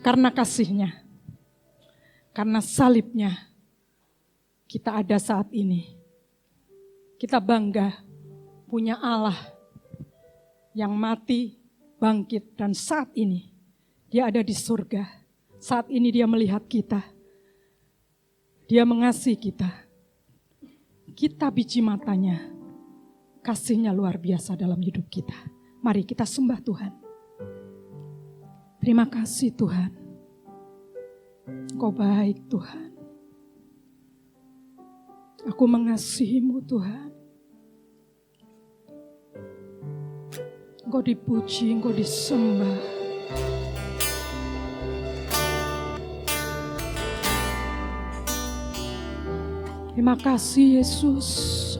Karena kasih-Nya, karena salib-Nya, kita ada saat ini. Kita bangga punya Allah yang mati, bangkit, dan saat ini Dia ada di surga. Saat ini Dia melihat kita. Dia mengasihi kita. Kita biji matanya. Kasih-Nya luar biasa dalam hidup kita. Mari kita sembah Tuhan. Terima kasih Tuhan. Engkau baik Tuhan. Aku mengasihi-Mu Tuhan. Engkau dipuji, Engkau disembah. Terima kasih Yesus.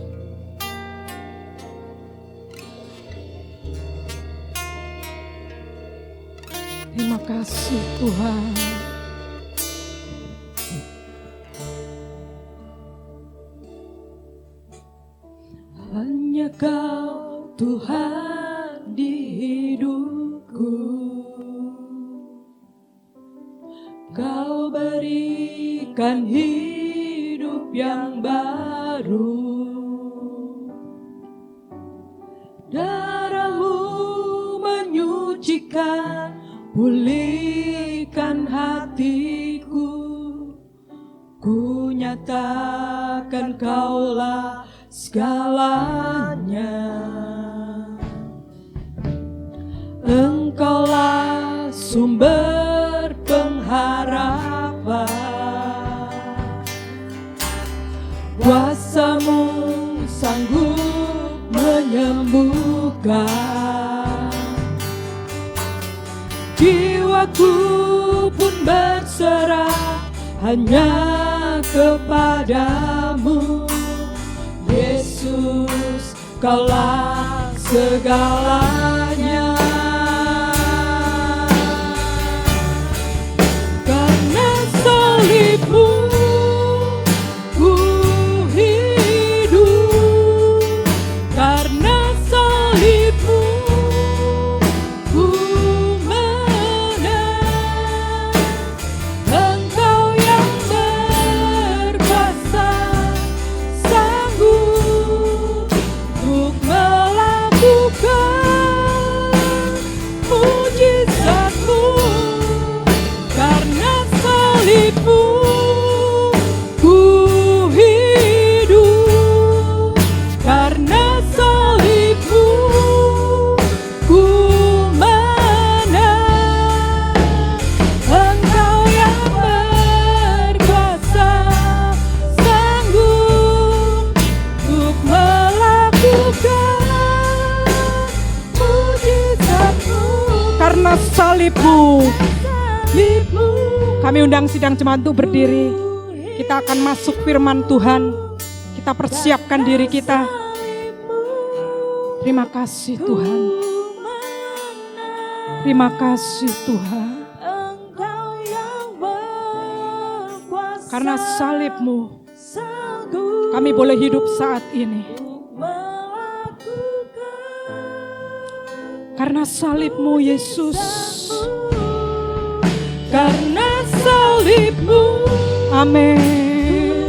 Terima kasih Tuhan. Hanya Kau Tuhan di hidupku. Kau berikan hidup yang baru. Darah-Mu menyucikan, pulihkan hatiku. Ku nyatakan Kaulah segalanya. Engkaulah sumber pengharapan. Kuasa-Mu sanggup menyembuhkan. Jiwaku pun berserah hanya kepadamu. Yesus, Kaulah segalanya. Karena salib-Mu ku hidup. Karena salib-Mu ku menang. Engkau yang berkuasa sanggup untuk melakukan mujizat-Mu. Karena salib-Mu ku hidup. Karena salib-Mu ku menang. Engkau yang berkuasa sanggup untuk melakukan mujizat-Mu. Karena salib-Mu, kami undang sidang jemaat untuk berdiri. Kita akan masuk firman Tuhan. Kita persiapkan diri kita. Terima kasih Tuhan. Terima kasih Tuhan. Karena salib-Mu, kami boleh hidup saat ini. Karena salib-Mu Yesus. Karena salib-Mu, amin.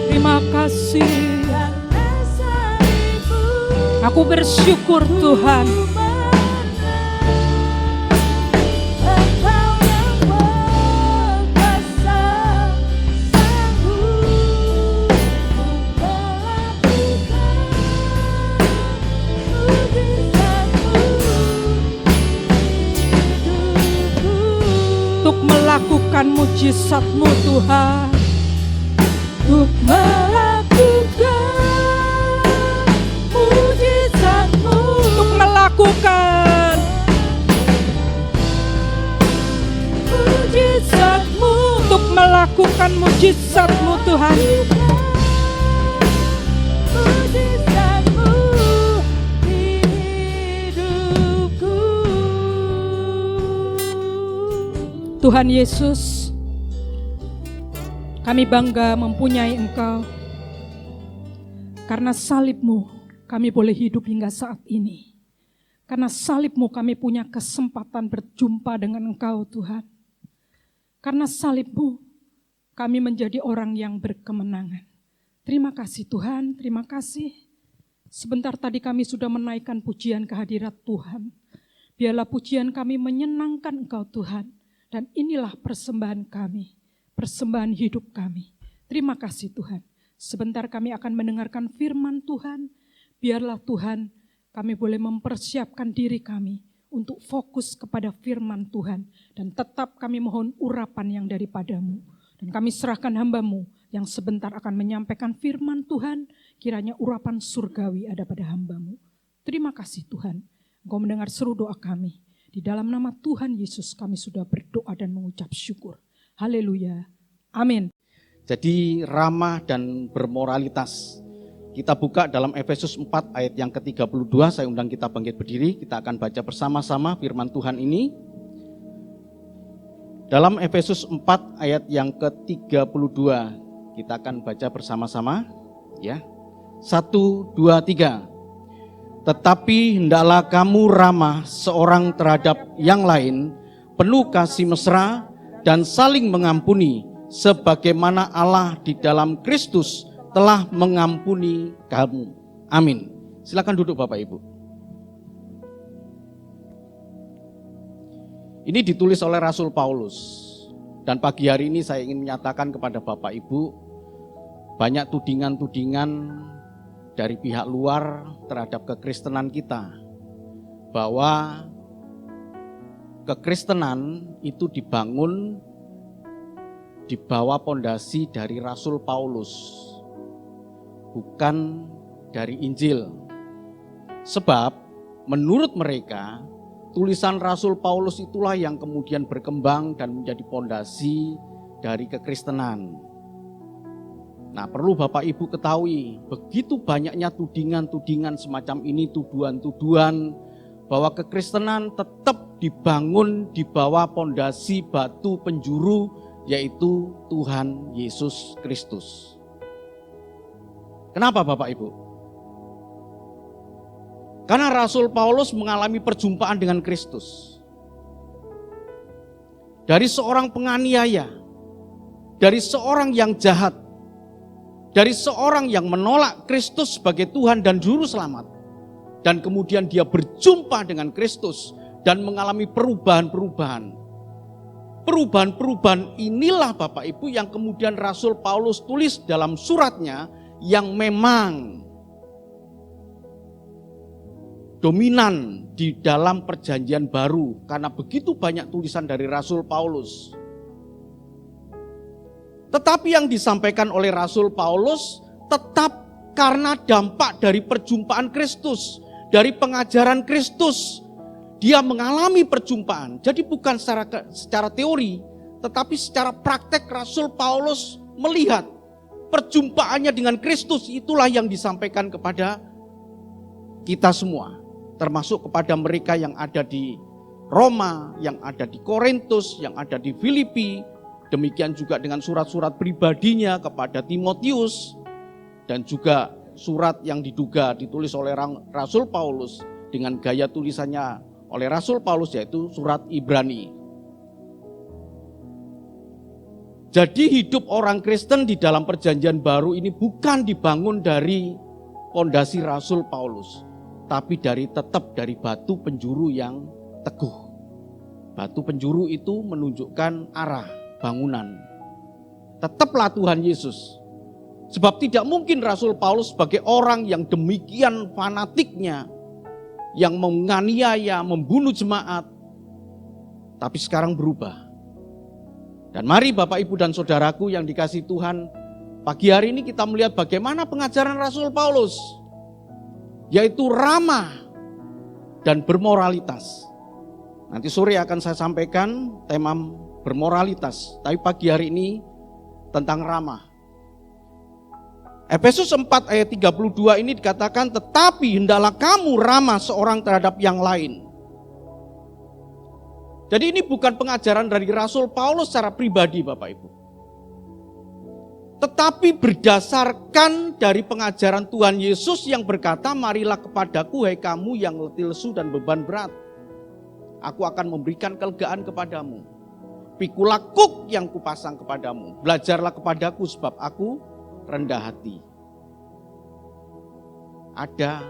Terima kasih. Aku bersyukur Tuhan. Untuk melakukan mujizat-Mu Tuhan. Untuk melakukan mujizat-Mu. Untuk melakukan mujizat-Mu. Untuk melakukan mujizat-Mu Tuhan. Mujizat-Mu di hidupku. Tuhan Yesus, kami bangga mempunyai Engkau. Karena salib-Mu, kami boleh hidup hingga saat ini. Karena salib-Mu kami punya kesempatan berjumpa dengan Engkau Tuhan. Karena salib-Mu kami menjadi orang yang berkemenangan. Terima kasih Tuhan, terima kasih. Sebentar tadi kami sudah menaikkan pujian kehadirat Tuhan. Biarlah pujian kami menyenangkan Engkau Tuhan. Dan inilah persembahan kami, persembahan hidup kami. Terima kasih Tuhan. Sebentar kami akan mendengarkan firman Tuhan. Biarlah Tuhan kami boleh mempersiapkan diri kami untuk fokus kepada firman Tuhan. Dan tetap kami mohon urapan yang daripada-Mu. Dan kami serahkan hamba-Mu yang sebentar akan menyampaikan firman Tuhan. Kiranya urapan surgawi ada pada hamba-Mu. Terima kasih Tuhan. Engkau mendengar seru doa kami. Di dalam nama Tuhan Yesus kami sudah berdoa dan mengucap syukur. Haleluya. Amin. Jadi ramah dan bermoralitas. Kita buka dalam Efesus 4 ayat yang ke-32, saya undang kita bangkit berdiri, kita akan baca bersama-sama firman Tuhan ini. Dalam Efesus 4 ayat yang ke-32, kita akan baca bersama-sama. Ya. 1, 2, 3. Tetapi hendaklah kamu ramah seorang terhadap yang lain, penuh kasih mesra dan saling mengampuni, sebagaimana Allah di dalam Kristus telah mengampuni kamu. Amin. Silakan duduk Bapak Ibu. Ini ditulis oleh Rasul Paulus. Dan pagi hari ini saya ingin menyatakan kepada Bapak Ibu, banyak tudingan-tudingan dari pihak luar terhadap kekristenan kita. Bahwa kekristenan itu dibangun di bawah pondasi dari Rasul Paulus. Bukan dari Injil. Sebab menurut mereka tulisan Rasul Paulus itulah yang kemudian berkembang dan menjadi pondasi dari kekristenan. Nah, perlu Bapak Ibu ketahui, begitu banyaknya tudingan-tudingan semacam ini, tuduhan-tuduhan bahwa kekristenan tetap dibangun di bawah pondasi batu penjuru, yaitu Tuhan Yesus Kristus. Kenapa Bapak Ibu? Karena Rasul Paulus mengalami perjumpaan dengan Kristus. Dari seorang penganiaya, dari seorang yang jahat, dari seorang yang menolak Kristus sebagai Tuhan dan Juru Selamat. Dan kemudian dia berjumpa dengan Kristus dan mengalami perubahan-perubahan. Perubahan-perubahan inilah Bapak Ibu yang kemudian Rasul Paulus tulis dalam suratnya yang memang dominan di dalam perjanjian baru karena begitu banyak tulisan dari Rasul Paulus. Tetapi yang disampaikan oleh Rasul Paulus tetap karena dampak dari perjumpaan Kristus, dari pengajaran Kristus. Dia mengalami perjumpaan. Jadi bukan secara teori, tetapi secara praktek Rasul Paulus melihat perjumpaannya dengan Kristus itulah yang disampaikan kepada kita semua. Termasuk kepada mereka yang ada di Roma, yang ada di Korintus, yang ada di Filipi. Demikian juga dengan surat-surat pribadinya kepada Timotius. Dan juga surat yang diduga ditulis oleh Rasul Paulus dengan gaya tulisannya oleh Rasul Paulus, yaitu surat Ibrani. Jadi hidup orang Kristen di dalam perjanjian baru ini bukan dibangun dari pondasi Rasul Paulus, tapi tetap dari batu penjuru yang teguh. Batu penjuru itu menunjukkan arah bangunan. Tetaplah Tuhan Yesus. Sebab tidak mungkin Rasul Paulus sebagai orang yang demikian fanatiknya, yang menganiaya, membunuh jemaat, tapi sekarang berubah. Dan mari Bapak Ibu dan Saudaraku yang dikasihi Tuhan, pagi hari ini kita melihat bagaimana pengajaran Rasul Paulus, yaitu ramah dan bermoralitas. Nanti sore akan saya sampaikan tema bermoralitas, tapi pagi hari ini tentang ramah. Efesus 4 ayat 32 ini dikatakan, tetapi hendaklah kamu ramah seorang terhadap yang lain. Jadi ini bukan pengajaran dari Rasul Paulus secara pribadi Bapak Ibu. tetapi berdasarkan dari pengajaran Tuhan Yesus yang berkata, marilah kepadaku hai kamu yang letih lesu dan beban berat. Aku akan memberikan kelegaan kepadamu. Pikulah kuk yang kupasang kepadamu. Belajarlah kepadaku sebab aku rendah hati. Ada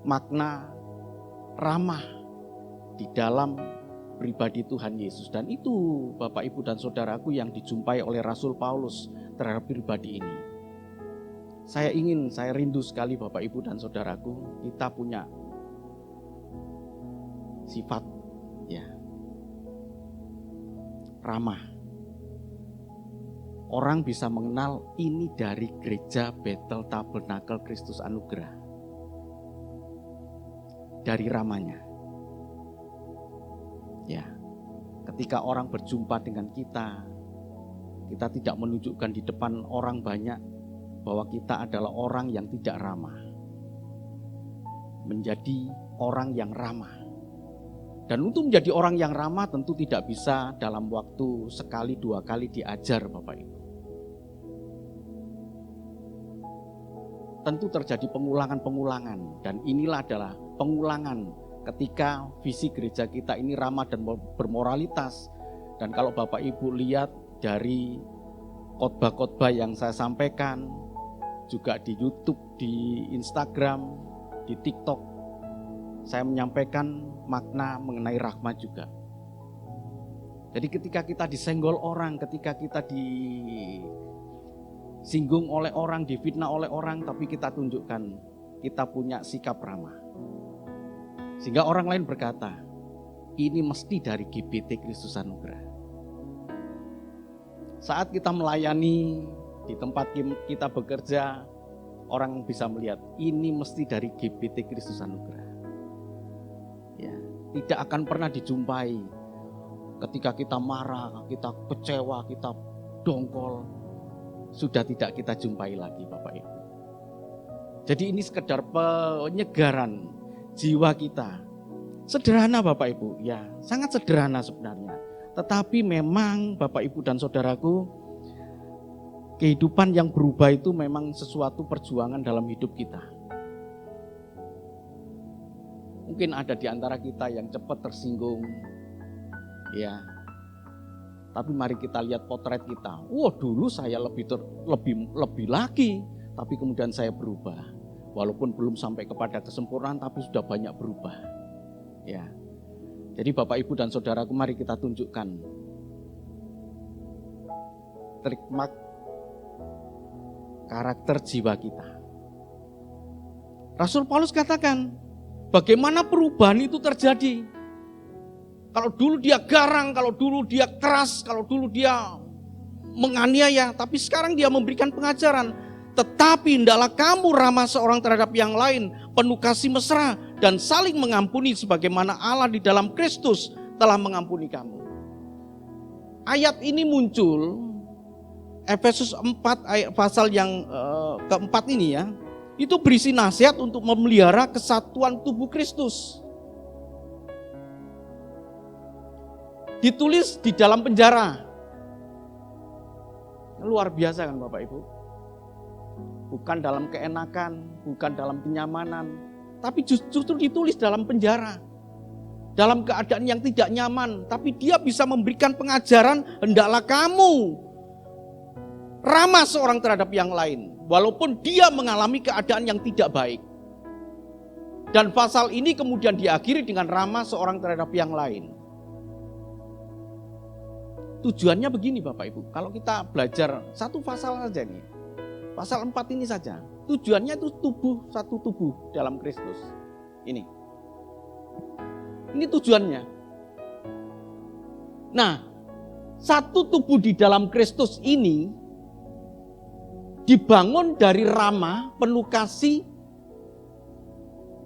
makna ramah di dalam pribadi Tuhan Yesus. Dan itu Bapak Ibu dan Saudaraku yang dijumpai oleh Rasul Paulus terhadap pribadi ini. Saya rindu sekali Bapak Ibu dan Saudaraku, kita punya sifat ya ramah. Orang bisa mengenal ini dari gereja Bethel Tabernakel Kristus Anugerah. Dari ramanya. Ya, ketika orang berjumpa dengan kita tidak menunjukkan di depan orang banyak bahwa kita adalah orang yang tidak ramah. Menjadi orang yang ramah. Dan untuk menjadi orang yang ramah tentu tidak bisa dalam waktu sekali dua kali diajar Bapak Ibu. Tentu terjadi pengulangan-pengulangan, dan inilah adalah pengulangan ketika visi gereja kita ini ramah dan bermoralitas. Dan kalau Bapak Ibu lihat dari khotbah-khotbah yang saya sampaikan, juga di YouTube, di Instagram, di TikTok, saya menyampaikan makna mengenai rahmat juga. Jadi ketika kita disenggol orang, ketika kita disinggung oleh orang, difitnah oleh orang, tapi kita tunjukkan kita punya sikap ramah. Sehingga orang lain berkata, ini mesti dari GBT Kristus Anugerah. Saat kita melayani di tempat kita bekerja, orang bisa melihat ini mesti dari GBT Kristus Anugerah. Ya, tidak akan pernah dijumpai ketika kita marah, kita kecewa, kita dongkol, sudah tidak kita jumpai lagi Bapak Ibu. Jadi ini sekedar penyegaran jiwa kita. Sederhana Bapak Ibu, ya sangat sederhana sebenarnya. Tetapi memang Bapak Ibu dan Saudaraku, kehidupan yang berubah itu memang sesuatu perjuangan dalam hidup kita. Mungkin ada di antara kita yang cepat tersinggung, ya. Tapi mari kita lihat potret kita. Wah, dulu saya lebih lagi, tapi kemudian saya berubah. Walaupun belum sampai kepada kesempurnaan, tapi sudah banyak berubah. Ya. Jadi Bapak Ibu dan Saudaraku, mari kita tunjukkan trikmat karakter jiwa kita. Rasul Paulus katakan, bagaimana perubahan itu terjadi? Kalau dulu dia garang, kalau dulu dia keras, kalau dulu dia menganiaya, tapi sekarang dia memberikan pengajaran. Tetapi hendaklah kamu ramah seorang terhadap yang lain, penuh kasih mesra dan saling mengampuni sebagaimana Allah di dalam Kristus telah mengampuni kamu. Ayat ini muncul Efesus 4 ayat pasal yang keempat ini ya. Itu berisi nasihat untuk memelihara kesatuan tubuh Kristus. Ditulis di dalam penjara. Luar biasa kan Bapak Ibu. Bukan dalam keenakan, bukan dalam kenyamanan, tapi justru ditulis dalam penjara. Dalam keadaan yang tidak nyaman, tapi dia bisa memberikan pengajaran, hendaklah kamu ramah seorang terhadap yang lain, walaupun dia mengalami keadaan yang tidak baik. Dan pasal ini kemudian diakhiri dengan ramah seorang terhadap yang lain. Tujuannya begini Bapak Ibu, kalau kita belajar satu pasal saja nih, pasal 4 ini saja, tujuannya itu satu tubuh dalam Kristus. Ini tujuannya. Nah, satu tubuh di dalam Kristus ini dibangun dari ramah, penuh kasih,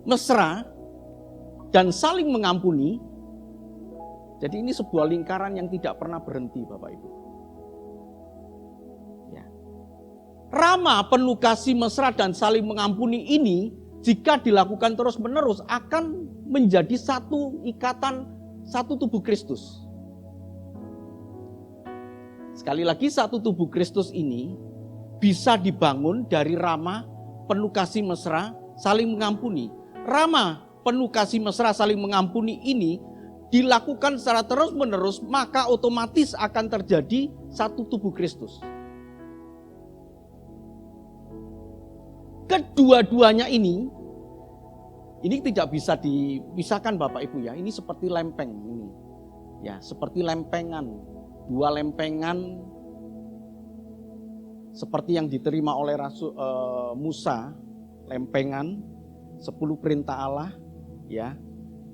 mesra, dan saling mengampuni. Jadi ini sebuah lingkaran yang tidak pernah berhenti Bapak Ibu. Ya. Ramah, penuh kasih, mesra, dan saling mengampuni ini jika dilakukan terus menerus akan menjadi satu ikatan, satu tubuh Kristus. Sekali lagi, satu tubuh Kristus ini bisa dibangun dari ramah, penuh kasih mesra, saling mengampuni. Ramah, penuh kasih mesra, saling mengampuni ini dilakukan secara terus-menerus, maka otomatis akan terjadi satu tubuh Kristus. Kedua-duanya ini tidak bisa dipisahkan Bapak Ibu ya. Ini seperti lempeng ini. Ya, seperti lempengan. Dua lempengan seperti yang diterima oleh Rasul Musa, lempengan 10 perintah Allah, ya.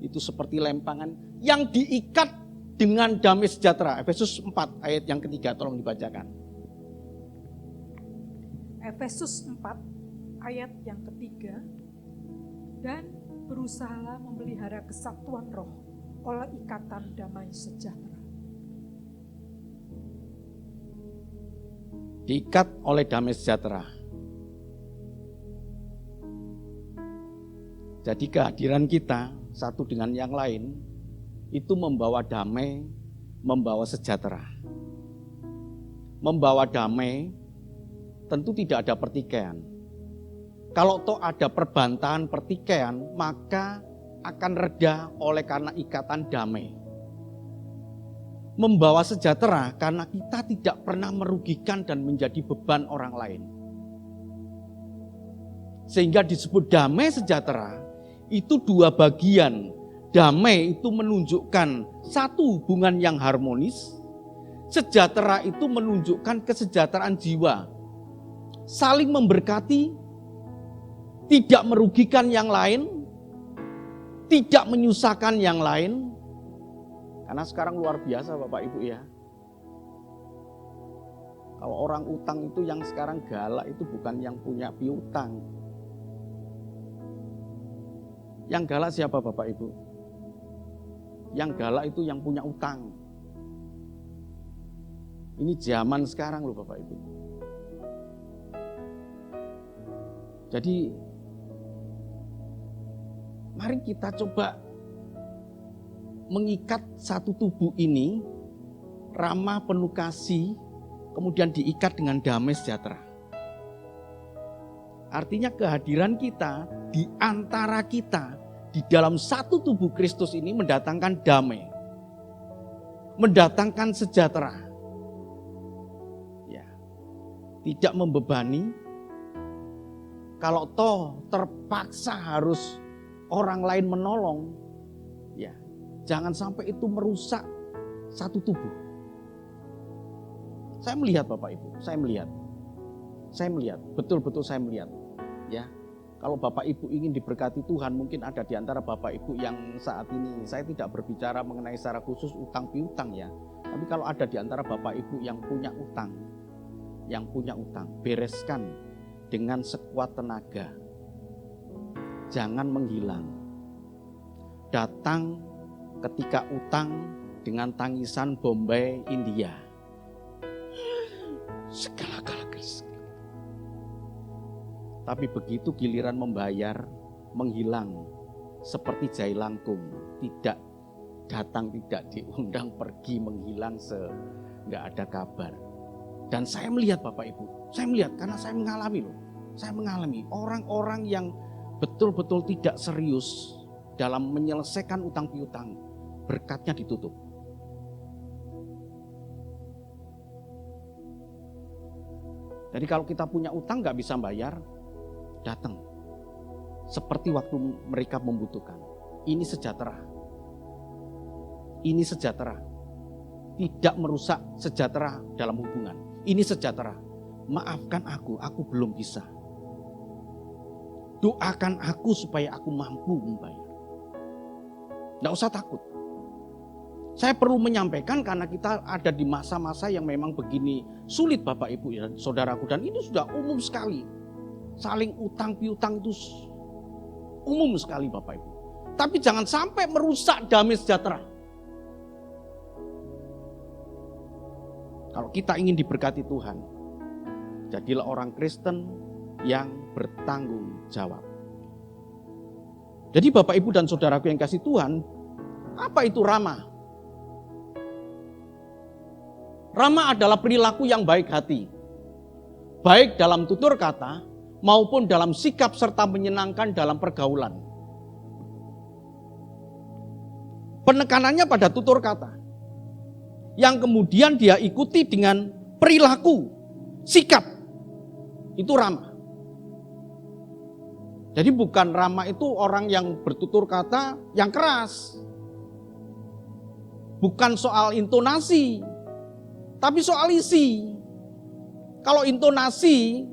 Itu seperti lempengan yang diikat dengan damai sejahtera. Efesus 4 ayat yang ketiga, tolong dibacakan. Efesus 4 ayat yang ketiga, dan berusahalah memelihara kesatuan roh oleh ikatan damai sejahtera. Diikat oleh damai sejahtera. Jadi kehadiran kita satu dengan yang lain itu membawa damai, membawa sejahtera. Membawa damai tentu tidak ada pertikaian. Kalau toh ada perbantahan pertikaian, maka akan reda oleh karena ikatan damai. Membawa sejahtera karena kita tidak pernah merugikan dan menjadi beban orang lain. Sehingga disebut damai sejahtera, itu dua bagian. Damai itu menunjukkan satu hubungan yang harmonis. Sejahtera itu menunjukkan kesejahteraan jiwa. Saling memberkati, tidak merugikan yang lain, tidak menyusahkan yang lain. Karena sekarang luar biasa Bapak Ibu ya. Kalau orang utang itu yang sekarang galak itu bukan yang punya piutang. Yang galak siapa Bapak Ibu? Yang galak itu yang punya utang. Ini zaman sekarang loh Bapak Ibu. Jadi mari kita coba mengikat satu tubuh ini, ramah penuh kasih, kemudian diikat dengan damai sejahtera. Artinya kehadiran kita di antara kita, di dalam satu tubuh Kristus ini mendatangkan damai, mendatangkan sejahtera. Ya, tidak membebani. Kalau toh terpaksa harus orang lain menolong, ya jangan sampai itu merusak satu tubuh. Saya melihat Bapak Ibu, saya melihat, betul-betul saya melihat. Ya, kalau Bapak Ibu ingin diberkati Tuhan, mungkin ada di antara Bapak Ibu yang saat ini, saya tidak berbicara mengenai secara khusus utang piutang ya. Tapi kalau ada di antara Bapak Ibu yang punya utang, bereskan dengan sekuat tenaga. Jangan menghilang. Datang ketika utang dengan tangisan Bombay, India. Segala-gala. Tapi begitu giliran membayar, menghilang seperti jai langkung, tidak datang, tidak diundang, pergi, menghilang, nggak ada kabar. Dan saya melihat Bapak Ibu, saya melihat karena saya mengalami loh. Saya mengalami orang-orang yang betul-betul tidak serius dalam menyelesaikan utang piutang, berkatnya ditutup. Jadi kalau kita punya utang nggak bisa bayar, datang. Seperti waktu mereka membutuhkan. Ini sejahtera. Ini sejahtera. Tidak merusak sejahtera dalam hubungan. Ini sejahtera. Maafkan aku belum bisa. Doakan aku supaya aku mampu membayar. Tidak usah takut. Saya perlu menyampaikan karena kita ada di masa-masa yang memang begini sulit Bapak Ibu ya saudaraku. Dan ini sudah umum sekali. Saling utang piutang itu umum sekali Bapak Ibu. Tapi jangan sampai merusak damai sejahtera. Kalau kita ingin diberkati Tuhan, jadilah orang Kristen yang bertanggung jawab. Jadi Bapak Ibu dan saudaraku yang kasih Tuhan, apa itu ramah? Ramah adalah perilaku yang baik hati. Baik dalam tutur kata maupun dalam sikap serta menyenangkan dalam pergaulan. Penekanannya pada tutur kata. Yang kemudian dia ikuti dengan perilaku, sikap. Itu ramah. Jadi bukan ramah itu orang yang bertutur kata yang keras. Bukan soal intonasi, tapi soal isi. Kalau intonasi,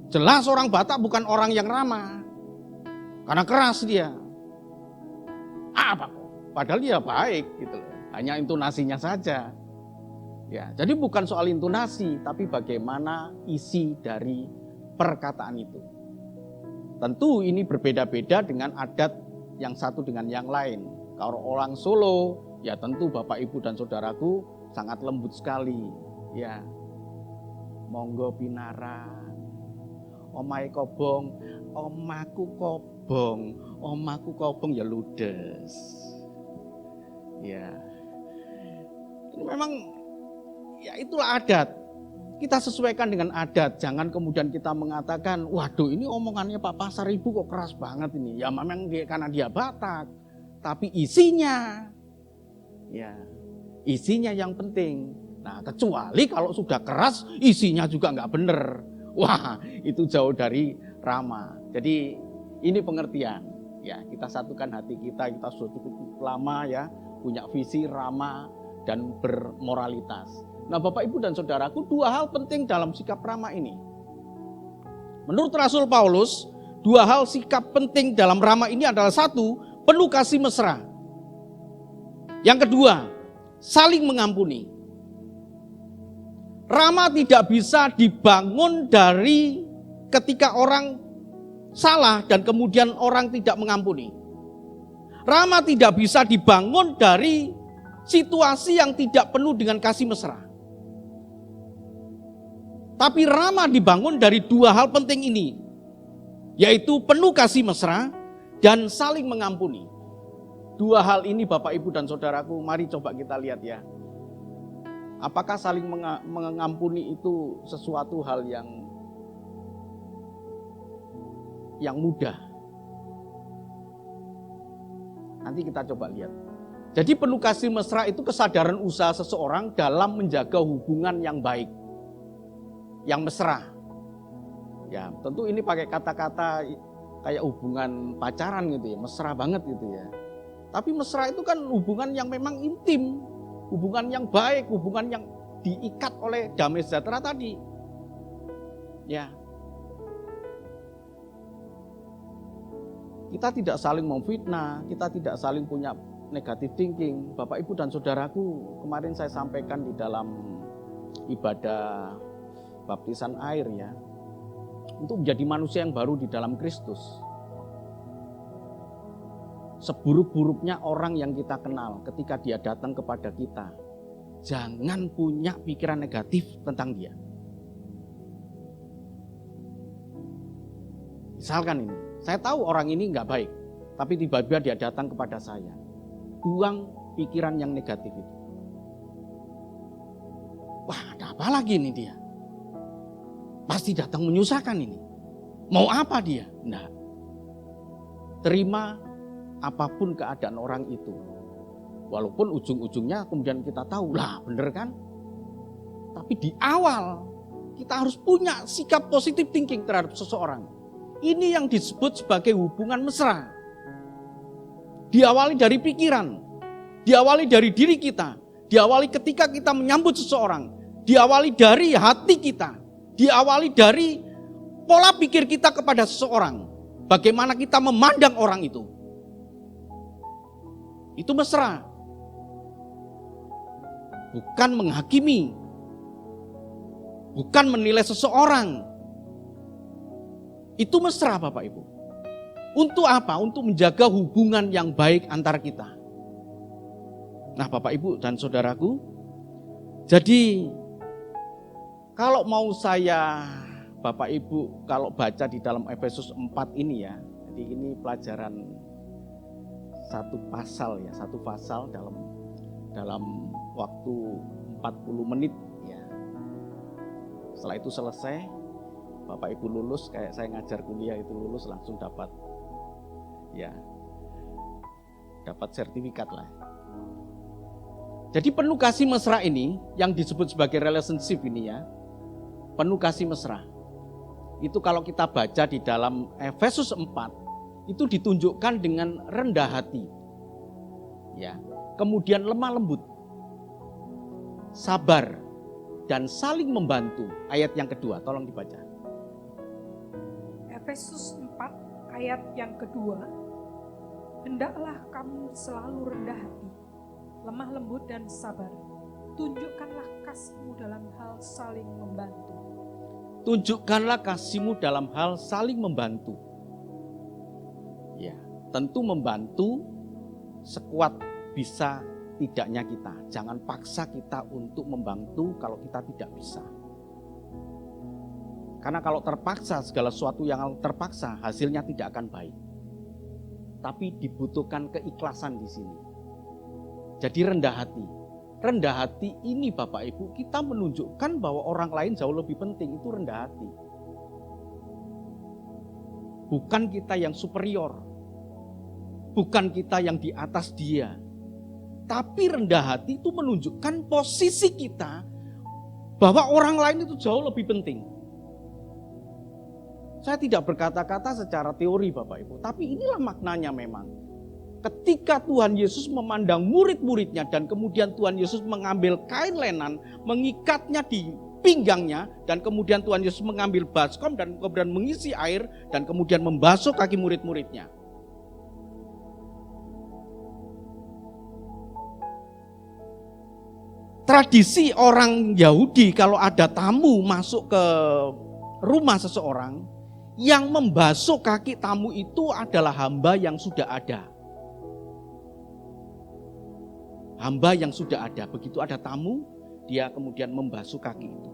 jelas orang Batak bukan orang yang ramah. Karena keras dia. Apa kok? Padahal dia baik gitu loh. Hanya intonasinya saja. Ya, jadi bukan soal intonasi, tapi bagaimana isi dari perkataan itu. Tentu ini berbeda-beda dengan adat yang satu dengan yang lain. Kalau orang Solo, ya tentu Bapak Ibu dan Saudaraku sangat lembut sekali. Ya, monggo pinaran, omahe kobong, omaku kobong ya ludes. Ya, ini memang ya itulah adat. Kita sesuaikan dengan adat, jangan kemudian kita mengatakan, waduh ini omongannya Pak Pasar Ibu kok keras banget ini. Ya memang karena dia Batak, tapi isinya, ya isinya yang penting. Nah kecuali kalau sudah keras, isinya juga nggak benar. Wah itu jauh dari ramah. Jadi ini pengertian. Ya kita satukan hati kita sudah cukup lama ya punya visi ramah dan bermoralitas. Nah Bapak Ibu dan Saudaraku, dua hal penting dalam sikap ramah ini. Menurut Rasul Paulus, dua hal sikap penting dalam ramah ini adalah satu, penuh kasih mesra. Yang kedua, saling mengampuni. Ramah tidak bisa dibangun dari ketika orang salah dan kemudian orang tidak mengampuni. Ramah tidak bisa dibangun dari situasi yang tidak penuh dengan kasih mesra. Tapi ramah dibangun dari dua hal penting ini, yaitu penuh kasih mesra dan saling mengampuni. Dua hal ini Bapak Ibu dan Saudaraku, mari coba kita lihat ya. Apakah saling mengampuni itu sesuatu hal yang mudah? Nanti kita coba lihat. Jadi penuh kasih mesra itu kesadaran usaha seseorang dalam menjaga hubungan yang baik, yang mesra. Ya, tentu ini pakai kata-kata kayak hubungan pacaran gitu ya, mesra banget gitu ya. Tapi mesra itu kan hubungan yang memang intim, hubungan yang baik, hubungan yang diikat oleh damai sejahtera tadi. Ya. Kita tidak saling memfitnah, kita tidak saling punya negative thinking. Bapak Ibu dan Saudaraku, kemarin saya sampaikan di dalam ibadah baptisan air ya, untuk menjadi manusia yang baru di dalam Kristus. Seburuk-buruknya orang yang kita kenal ketika dia datang kepada kita, jangan punya pikiran negatif tentang dia. Misalkan ini, saya tahu orang ini nggak baik, tapi tiba-tiba dia datang kepada saya. Buang pikiran yang negatif itu. Wah, ada apa lagi nih dia? Pasti datang menyusahkan ini. Mau apa dia? Nah, terima apapun keadaan orang itu. Walaupun ujung-ujungnya kemudian kita tahu, lah bener kan? Tapi di awal kita harus punya sikap positive thinking terhadap seseorang. Ini yang disebut sebagai hubungan mesra. Diawali dari pikiran, diawali dari diri kita, diawali ketika kita menyambut seseorang, diawali dari hati kita, diawali dari pola pikir kita kepada seseorang. Bagaimana kita memandang orang itu. Itu mesra. Bukan menghakimi. Bukan menilai seseorang. Itu mesra Bapak Ibu. Untuk apa? Untuk menjaga hubungan yang baik antara kita. Nah Bapak Ibu dan Saudaraku, jadi kalau mau saya, Bapak Ibu, kalau baca di dalam Efesus 4 ini ya, jadi ini pelajaran satu pasal dalam waktu 40 menit ya. Setelah itu selesai, Bapak Ibu lulus, kayak saya ngajar kuliah itu lulus langsung dapat sertifikat lah. Jadi penuh kasih mesra ini yang disebut sebagai relationship ini ya, penuh kasih mesra. Itu kalau kita baca di dalam Efesus 4, itu ditunjukkan dengan rendah hati. Ya, kemudian lemah lembut, sabar, dan saling membantu. Ayat yang kedua, tolong dibaca. Efesus 4 ayat yang kedua. Hendaklah kamu selalu rendah hati, lemah lembut dan sabar. Tunjukkanlah kasihmu dalam hal saling membantu. Tunjukkanlah kasihmu dalam hal saling membantu. Ya, tentu membantu sekuat bisa tidaknya kita. Jangan paksa kita untuk membantu kalau kita tidak bisa. Karena kalau terpaksa, segala sesuatu yang terpaksa hasilnya tidak akan baik. Tapi dibutuhkan keikhlasan di sini. Jadi rendah hati. Rendah hati ini Bapak Ibu, kita menunjukkan bahwa orang lain jauh lebih penting, itu rendah hati. Bukan kita yang superior. Bukan kita yang di atas dia. Tapi rendah hati itu menunjukkan posisi kita bahwa orang lain itu jauh lebih penting. Saya tidak berkata-kata secara teori Bapak Ibu, tapi inilah maknanya memang. Ketika Tuhan Yesus memandang murid-muridnya dan kemudian Tuhan Yesus mengambil kain lenan, mengikatnya di pinggangnya, dan kemudian Tuhan Yesus mengambil baskom dan kemudian mengisi air dan kemudian membasuh kaki murid-muridnya. Tradisi orang Yahudi kalau ada tamu masuk ke rumah seseorang, yang membasuh kaki tamu itu adalah hamba yang sudah ada. Hamba yang sudah ada. Begitu ada tamu, dia kemudian membasuh kaki itu.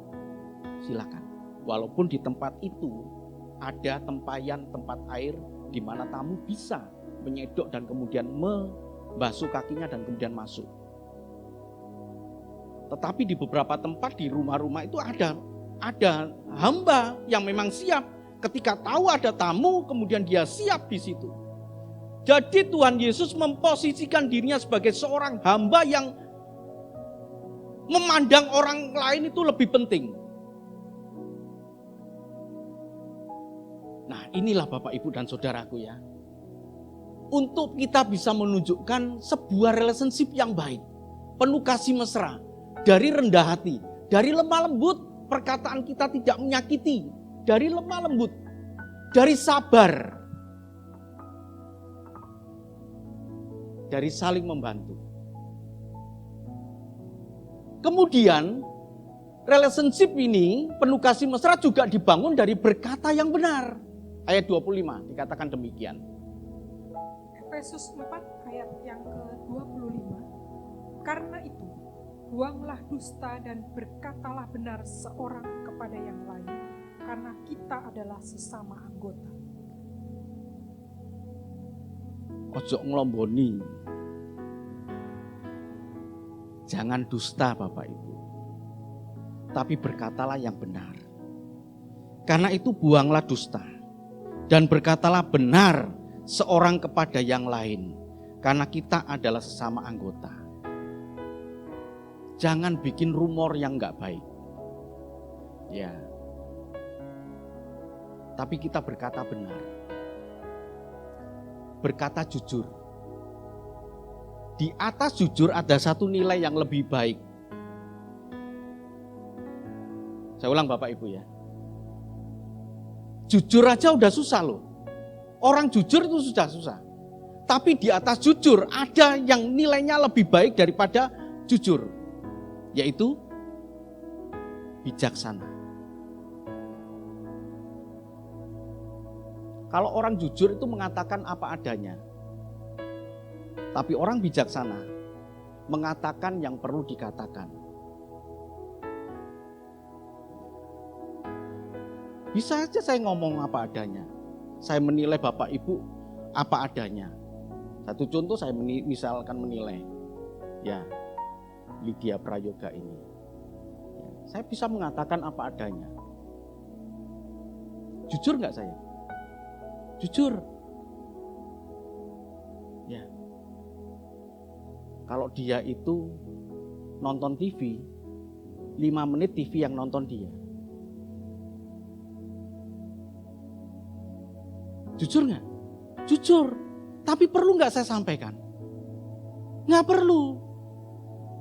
Silakan. Walaupun di tempat itu ada tempayan tempat air di mana tamu bisa menyedok dan kemudian membasuh kakinya dan kemudian masuk. Tetapi di beberapa tempat di rumah-rumah itu ada hamba yang memang siap. Ketika tahu ada tamu, kemudian dia siap di situ. Jadi Tuhan Yesus memposisikan dirinya sebagai seorang hamba yang memandang orang lain itu lebih penting. Nah, inilah Bapak Ibu dan Saudaraku ya. Untuk kita bisa menunjukkan sebuah relationship yang baik, penuh kasih mesra, dari rendah hati, dari lemah lembut, perkataan kita tidak menyakiti, dari lemah lembut, dari sabar, dari saling membantu. Kemudian relationship ini penuh kasih mesra juga dibangun dari berkata yang benar. Ayat 25 dikatakan demikian. Efesus 4 ayat yang ke-25. Karena itu, buanglah dusta dan berkatalah benar seorang kepada yang lain, karena kita adalah sesama anggota. Ojo nglomboni. Jangan dusta Bapak Ibu. Tapi berkatalah yang benar. Karena itu buanglah dusta. Dan berkatalah benar seorang kepada yang lain. Karena kita adalah sesama anggota. Jangan bikin rumor yang gak baik. Ya. Tapi kita berkata benar. Berkata jujur. Di atas jujur ada satu nilai yang lebih baik. Saya ulang Bapak Ibu ya. Jujur aja udah susah loh. Orang jujur itu sudah susah. Tapi di atas jujur ada yang nilainya lebih baik daripada jujur. Yaitu bijaksana. Kalau orang jujur itu mengatakan apa adanya. Tapi orang bijaksana mengatakan yang perlu dikatakan. Bisa aja saya ngomong apa adanya. Saya menilai Bapak Ibu apa adanya. Satu contoh saya misalkan menilai. Ya, Lydia Prayoga ini. Saya bisa mengatakan apa adanya. Jujur nggak saya? Jujur. Ya. Kalau dia itu nonton TV, 5 menit TV yang nonton dia. Jujur nggak? Jujur. Tapi perlu nggak saya sampaikan? Nggak perlu.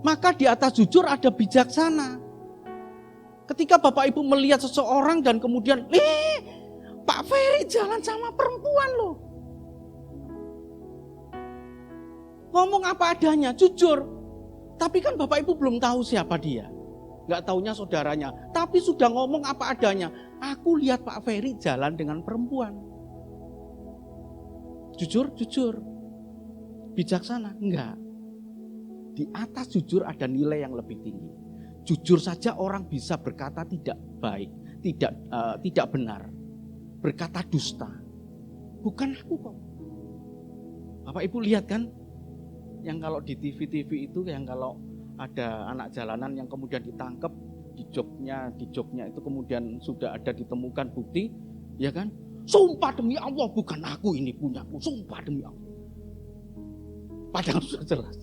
Maka di atas jujur ada bijaksana. Ketika Bapak Ibu melihat seseorang dan kemudian, Pak Ferry jalan sama perempuan loh. Ngomong apa adanya, jujur. Tapi kan Bapak Ibu belum tahu siapa dia. Nggak taunya saudaranya. Tapi sudah ngomong apa adanya. Aku lihat Pak Ferry jalan dengan perempuan. Jujur, jujur. Bijaksana? Enggak. Di atas jujur ada nilai yang lebih tinggi. Jujur saja orang bisa berkata tidak baik, tidak benar. Berkata dusta. Bukan aku kok. Bapak Ibu lihat kan? Yang kalau di TV-TV itu, yang kalau ada anak jalanan yang kemudian ditangkap, di joknya itu kemudian sudah ada ditemukan bukti, ya kan? Sumpah demi Allah bukan aku ini punyaku, sumpah demi Allah. Padahal sudah jelas.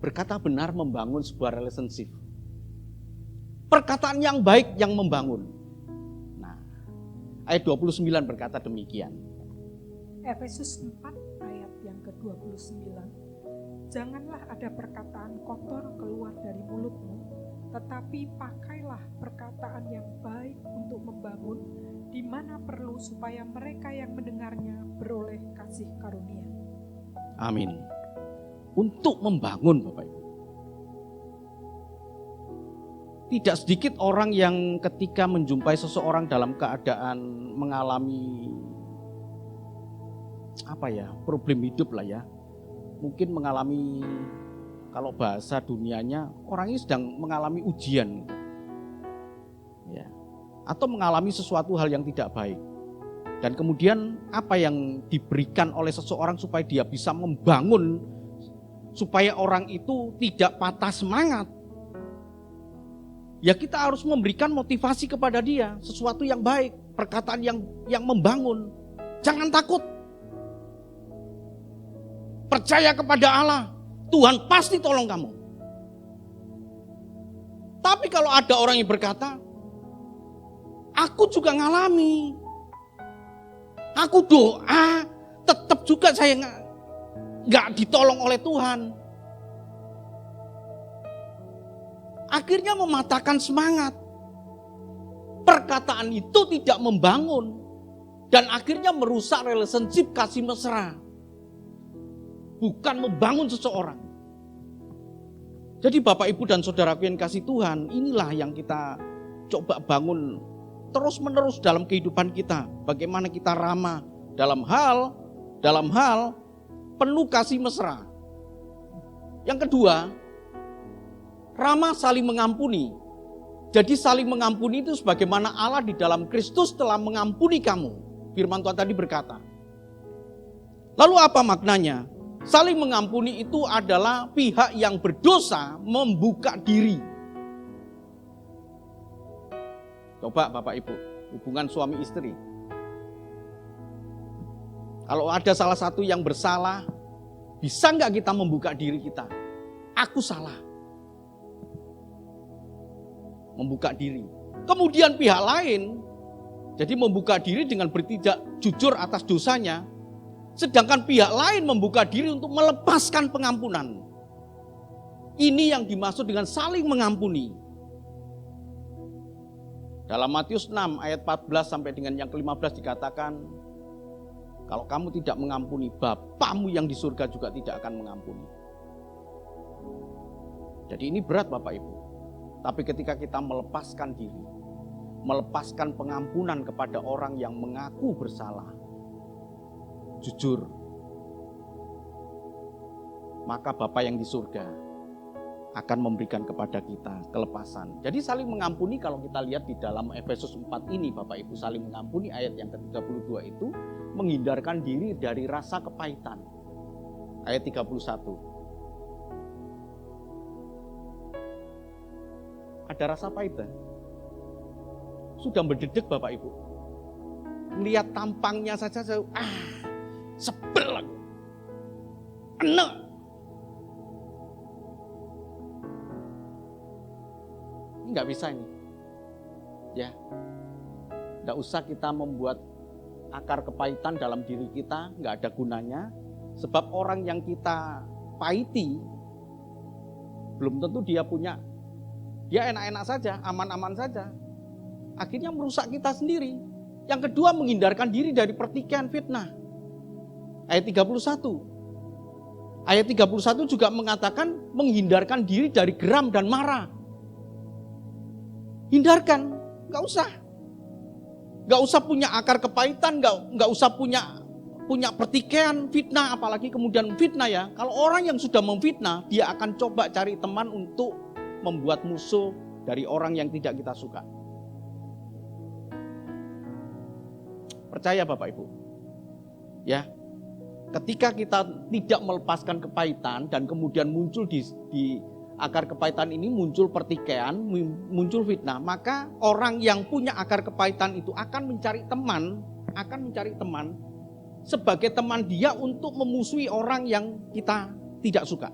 Berkata benar membangun sebuah relationship. Perkataan yang baik yang membangun. Nah, ayat 29 berkata demikian. Efesus 4 ayat yang ke-29. Janganlah ada perkataan kotor keluar dari mulutmu, tetapi pakailah perkataan yang baik untuk membangun di mana perlu supaya mereka yang mendengarnya beroleh kasih karunia. Amin. Untuk membangun Bapak Ibu. Tidak sedikit orang yang ketika menjumpai seseorang dalam keadaan mengalami problem hidup lah ya. Mungkin mengalami, kalau bahasa dunianya, orang ini sedang mengalami ujian. Ya. Atau mengalami sesuatu hal yang tidak baik. Dan kemudian apa yang diberikan oleh seseorang supaya dia bisa membangun, supaya orang itu tidak patah semangat. Ya kita harus memberikan motivasi kepada dia, sesuatu yang baik, perkataan yang membangun. Jangan takut. Percaya kepada Allah, Tuhan pasti tolong kamu. Tapi kalau ada orang yang berkata, aku juga ngalami, aku doa, tetap juga saya nggak ditolong oleh Tuhan. Akhirnya mematahkan semangat. Perkataan itu tidak membangun. Dan akhirnya merusak relationship kasih mesra. Bukan membangun seseorang. Jadi Bapak Ibu dan Saudaraku yang kasih Tuhan, inilah yang kita coba bangun terus menerus dalam kehidupan kita. Bagaimana kita ramah dalam hal penuh kasih mesra. Yang kedua, ramah saling mengampuni. Jadi saling mengampuni itu sebagaimana Allah di dalam Kristus telah mengampuni kamu. Firman Tuhan tadi berkata. Lalu apa maknanya? Saling mengampuni itu adalah pihak yang berdosa membuka diri. Coba Bapak Ibu, hubungan suami istri. Kalau ada salah satu yang bersalah, bisa nggak kita membuka diri kita? Aku salah. Membuka diri. Kemudian pihak lain, jadi membuka diri dengan bertindak jujur atas dosanya. Sedangkan pihak lain membuka diri untuk melepaskan pengampunan. Ini yang dimaksud dengan saling mengampuni. Dalam Matius 6 ayat 14 sampai dengan yang ke-15 dikatakan, kalau kamu tidak mengampuni, Bapamu yang di surga juga tidak akan mengampuni. Jadi ini berat Bapak Ibu. Tapi ketika kita melepaskan diri, melepaskan pengampunan kepada orang yang mengaku bersalah, jujur, maka Bapa yang di surga akan memberikan kepada kita kelepasan. Jadi saling mengampuni kalau kita lihat di dalam Efesus 4 ini Bapak Ibu, saling mengampuni ayat yang ke-32 itu menghindarkan diri dari rasa kepahitan. Ayat 31. ada rasa pahit. Sudah berdedek Bapak Ibu. Melihat tampangnya saja saya sebel aku. Enak. Ini nggak bisa ini. Ya. Nggak usah kita membuat akar kepahitan dalam diri kita, nggak ada gunanya. Sebab orang yang kita pahiti, belum tentu dia enak-enak saja, aman-aman saja. Akhirnya merusak kita sendiri. Yang kedua, menghindarkan diri dari pertikaian fitnah. Ayat 31. Ayat 31 juga mengatakan menghindarkan diri dari geram dan marah. Hindarkan, nggak usah. Nggak usah punya akar kepahitan, nggak usah punya pertikaian, fitnah, apalagi kemudian fitnah ya. Kalau orang yang sudah memfitnah, dia akan coba cari teman untuk membuat musuh dari orang yang tidak kita suka. Percaya Bapak Ibu. Ya. Ketika kita tidak melepaskan kepahitan dan kemudian muncul di akar kepahitan ini muncul pertikaian, muncul fitnah, maka orang yang punya akar kepahitan itu akan mencari teman sebagai teman dia untuk memusuhi orang yang kita tidak suka.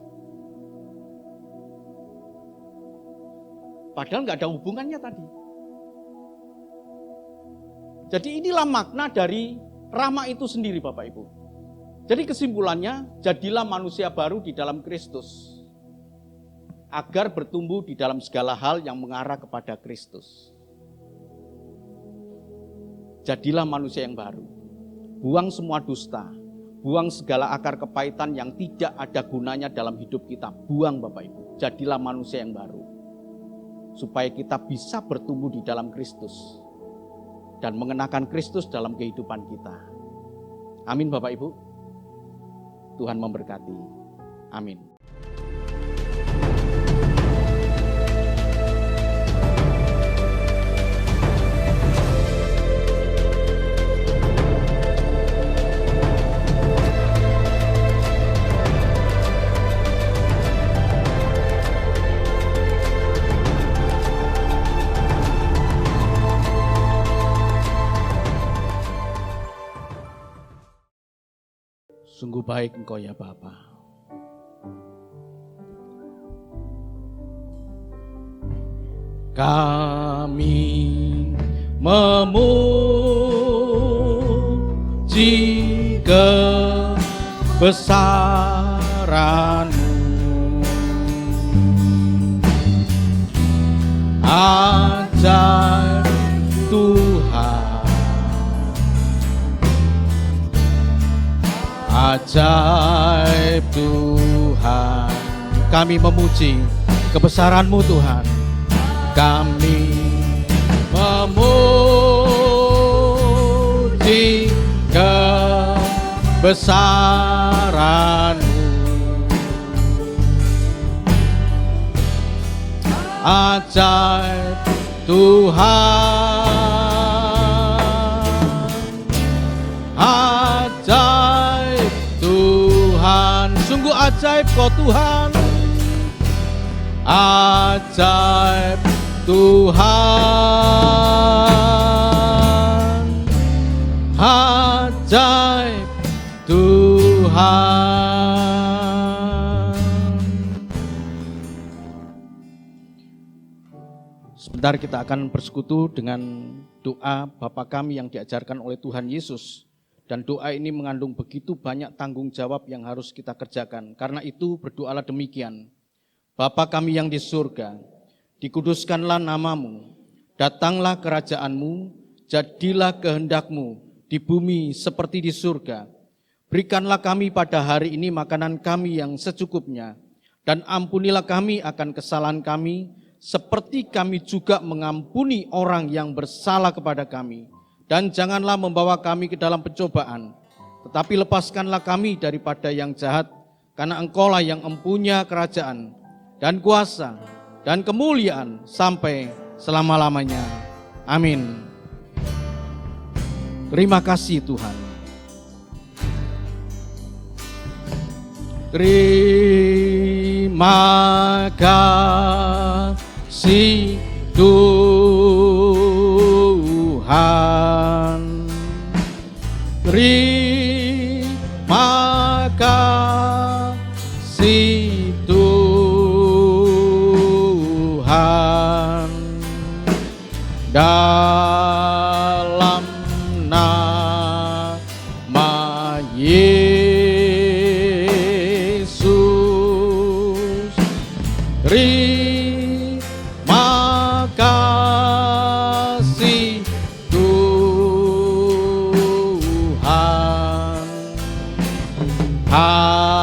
Padahal nggak ada hubungannya tadi. Jadi inilah makna dari Rama itu sendiri Bapak Ibu. Jadi kesimpulannya, jadilah manusia baru di dalam Kristus. Agar bertumbuh di dalam segala hal yang mengarah kepada Kristus. Jadilah manusia yang baru. Buang semua dusta, buang segala akar kepahitan yang tidak ada gunanya dalam hidup kita. Buang Bapak Ibu, jadilah manusia yang baru. Supaya kita bisa bertumbuh di dalam Kristus. Dan mengenakan Kristus dalam kehidupan kita. Amin Bapak Ibu. Tuhan memberkati. Amin. Sungguh baik Engkau ya Bapa. Kami memuji kebesaran-Mu, ajaib Tuhan, ajaib Tuhan. Kami memuji kebesaran-Mu Tuhan. Kami memuji kebesaran-Mu, ajaib Tuhan, ajaib Tuhan. Sungguh ajaib Kau Tuhan, ajaib Tuhan, ajaib Tuhan. Sebentar kita akan bersekutu dengan doa Bapa kami yang diajarkan oleh Tuhan Yesus. Dan doa ini mengandung begitu banyak tanggung jawab yang harus kita kerjakan. Karena itu berdoalah demikian. Bapa kami yang di surga, dikuduskanlah nama-Mu, datanglah kerajaan-Mu, jadilah kehendak-Mu di bumi seperti di surga. Berikanlah kami pada hari ini makanan kami yang secukupnya, dan ampunilah kami akan kesalahan kami, seperti kami juga mengampuni orang yang bersalah kepada kami. Dan janganlah membawa kami ke dalam pencobaan, tetapi lepaskanlah kami daripada yang jahat, karena Engkau-lah yang empunya kerajaan, dan kuasa, dan kemuliaan sampai selama-lamanya. Amin. Terima kasih Tuhan. Terima kasih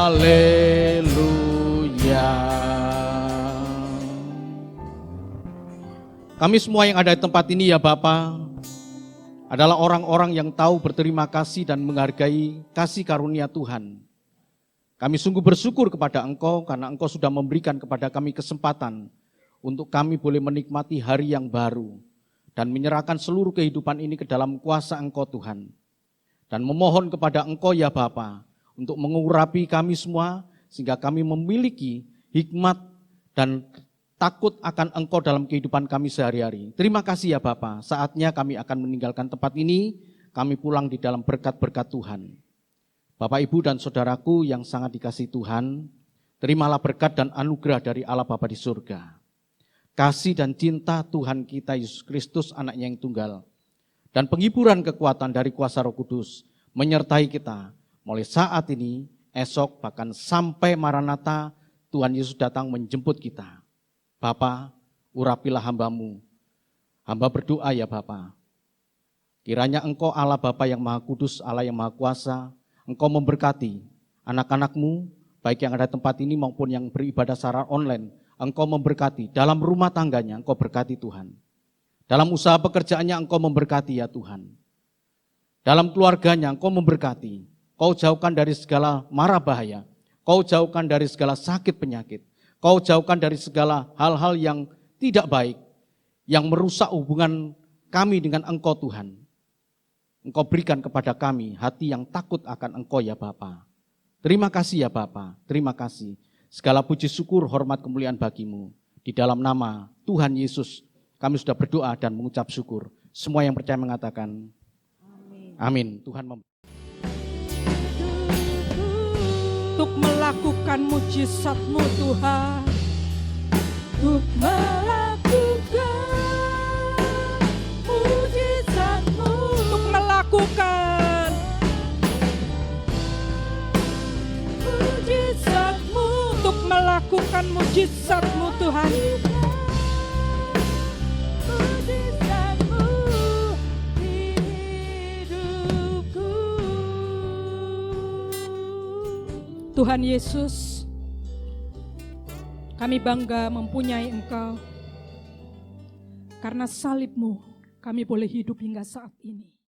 Haleluya. Kami semua yang ada di tempat ini ya Bapa, adalah orang-orang yang tahu berterima kasih dan menghargai kasih karunia Tuhan. Kami sungguh bersyukur kepada Engkau karena Engkau sudah memberikan kepada kami kesempatan untuk kami boleh menikmati hari yang baru dan menyerahkan seluruh kehidupan ini ke dalam kuasa Engkau Tuhan. Dan memohon kepada Engkau ya Bapa untuk mengurapi kami semua sehingga kami memiliki hikmat dan takut akan Engkau dalam kehidupan kami sehari-hari. Terima kasih ya Bapa, saatnya kami akan meninggalkan tempat ini, kami pulang di dalam berkat-berkat Tuhan. Bapak, Ibu, dan saudaraku yang sangat dikasihi Tuhan, terimalah berkat dan anugerah dari Allah Bapa di surga. Kasih dan cinta Tuhan kita Yesus Kristus, anaknya yang tunggal, dan penghiburan kekuatan dari kuasa Roh Kudus menyertai kita mulai saat ini, esok, bahkan sampai Maranatha, Tuhan Yesus datang menjemput kita. Bapa, urapilah hamba-Mu. Hamba berdoa ya Bapa. Kiranya Engkau Allah Bapa yang Maha Kudus, Allah yang Maha Kuasa, Engkau memberkati anak-anak-Mu, baik yang ada di tempat ini maupun yang beribadah secara online. Engkau memberkati dalam rumah tangganya, Engkau berkati Tuhan. Dalam usaha pekerjaannya Engkau memberkati ya Tuhan. Dalam keluarganya Engkau memberkati. Kau jauhkan dari segala mara bahaya. Kau jauhkan dari segala sakit penyakit. Kau jauhkan dari segala hal-hal yang tidak baik, yang merusak hubungan kami dengan Engkau Tuhan. Engkau berikan kepada kami hati yang takut akan Engkau ya Bapa. Terima kasih ya Bapa, terima kasih. Segala puji syukur, hormat, kemuliaan bagi-Mu. Di dalam nama Tuhan Yesus, kami sudah berdoa dan mengucap syukur. Semua yang percaya mengatakan, amin. Tuhan untuk melakukan mujizat-Mu Tuhan, untuk melakukan mujizat-Mu, untuk melakukan mujizat-Mu, untuk melakukan mujizat-Mu Tuhan. Tuhan Yesus, kami bangga mempunyai Engkau. Karena salib-Mu, kami boleh hidup hingga saat ini.